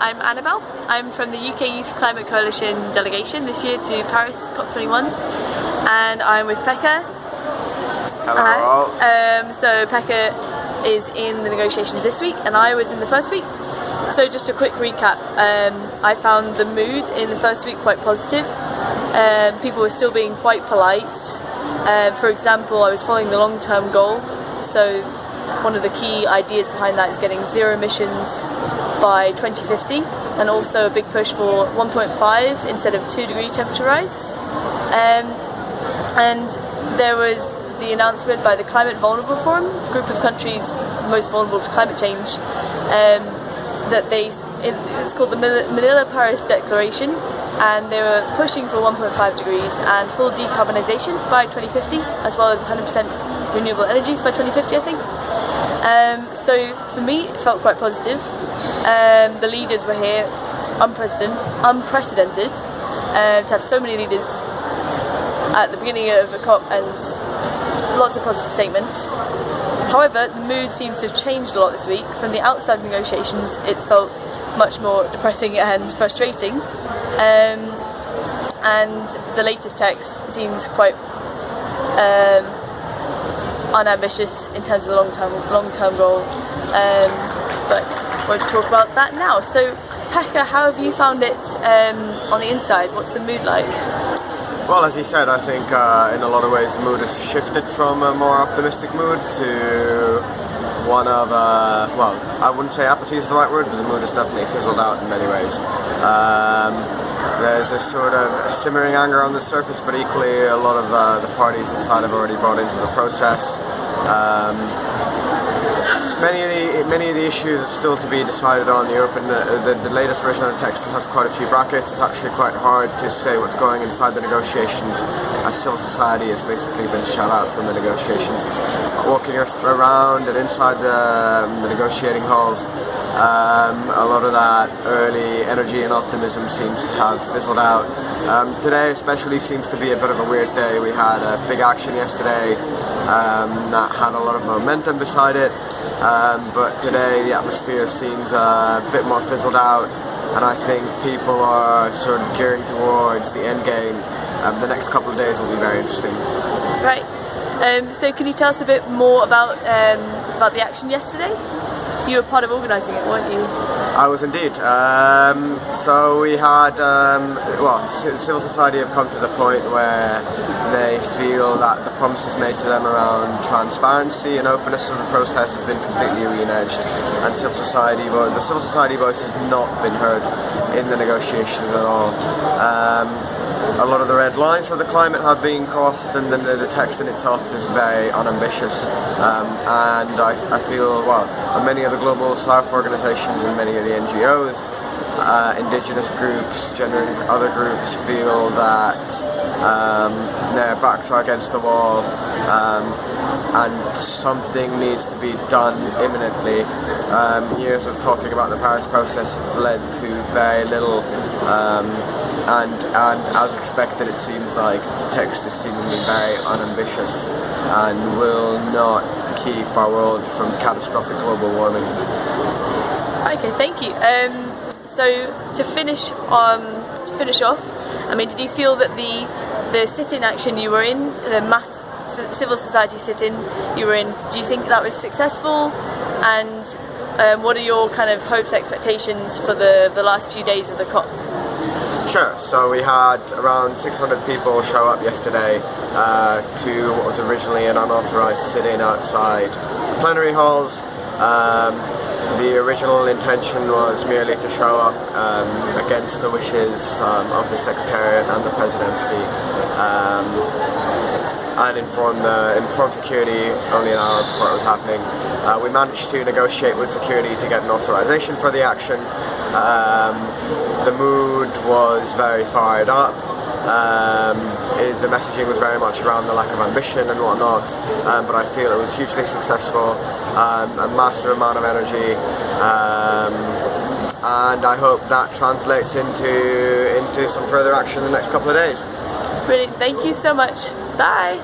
I'm Annabelle. I'm from the UK Youth Climate Coalition delegation this year to Paris COP21, and I'm with Pekka. Hello. Hi. So Pekka is in the negotiations this week, and I was in the first week. So just a quick recap. I found the mood in the first week quite positive. People were still being quite polite. For example, I was following the long-term goal. So one of the key ideas behind that is getting zero emissions by 2050, and also a big push for 1.5 instead of 2-degree temperature rise. And there was the announcement by the Climate Vulnerable Forum, a group of countries most vulnerable to climate change, that it's called the Manila Paris Declaration, and they were pushing for 1.5 degrees and full decarbonisation by 2050, as well as 100% renewable energies by 2050, I think. So for me, it felt quite positive. The leaders were here. It's unprecedented to have so many leaders at the beginning of a COP and lots of positive statements. However, the mood seems to have changed a lot this week. From the outside negotiations, it's felt much more depressing and frustrating. And the latest text seems quite unambitious in terms of the long-term goal. But we'll talk about that now. So, Pekka, how have you found it on the inside? What's the mood like? Well, as you said, I think in a lot of ways the mood has shifted from a more optimistic mood to one of, well, I wouldn't say apathy is the right word, but the mood has definitely fizzled out in many ways. There's a sort of simmering anger on the surface, but equally a lot of the parties inside have already brought into the process. Many of the issues are still to be decided on. The latest version of the text has quite a few brackets. It's actually quite hard to say what's going inside the negotiations, as civil society has basically been shut out from the negotiations. Walking around and inside the negotiating halls, a lot of that early energy and optimism seems to have fizzled out. Today especially seems to be a bit of a weird day. We had a big action yesterday that had a lot of momentum beside it, but today the atmosphere seems a bit more fizzled out, and I think people are sort of gearing towards the end game. The next couple of days will be very interesting. Right. So can you tell us a bit more about the action yesterday? You were part of organising it, weren't you? I was indeed. So we had, civil society have come to the point where they feel that the promises made to them around transparency and openness of the process have been completely reneged, and the civil society voice has not been heard in the negotiations at all. A lot of the red lines for the climate have been crossed, and then the text in itself is very unambitious. And I feel, many of the global South organisations and many of the NGOs, indigenous groups, gender and other groups feel that their backs are against the wall, and something needs to be done imminently. Years of talking about the Paris process have led to very little. And as expected, it seems like the text is seemingly very unambitious and will not keep our world from catastrophic global warming. Okay, thank you. So to finish off, I mean, did you feel that the sit-in action you were in, the mass civil society sit-in you were in, do you think that was successful? And what are your kind of hopes, expectations for the last few days of the COP? Sure. So we had around 600 people show up yesterday to what was originally an unauthorised sit-in outside the plenary halls. The original intention was merely to show up against the wishes of the Secretariat and the Presidency, and inform security only an hour before it was happening. We managed to negotiate with security to get an authorization for the action. The mood was very fired up. The messaging was very much around the lack of ambition and whatnot, but I feel it was hugely successful, a massive amount of energy, and I hope that translates into some further action in the next couple of days. Brilliant, thank you so much. Bye.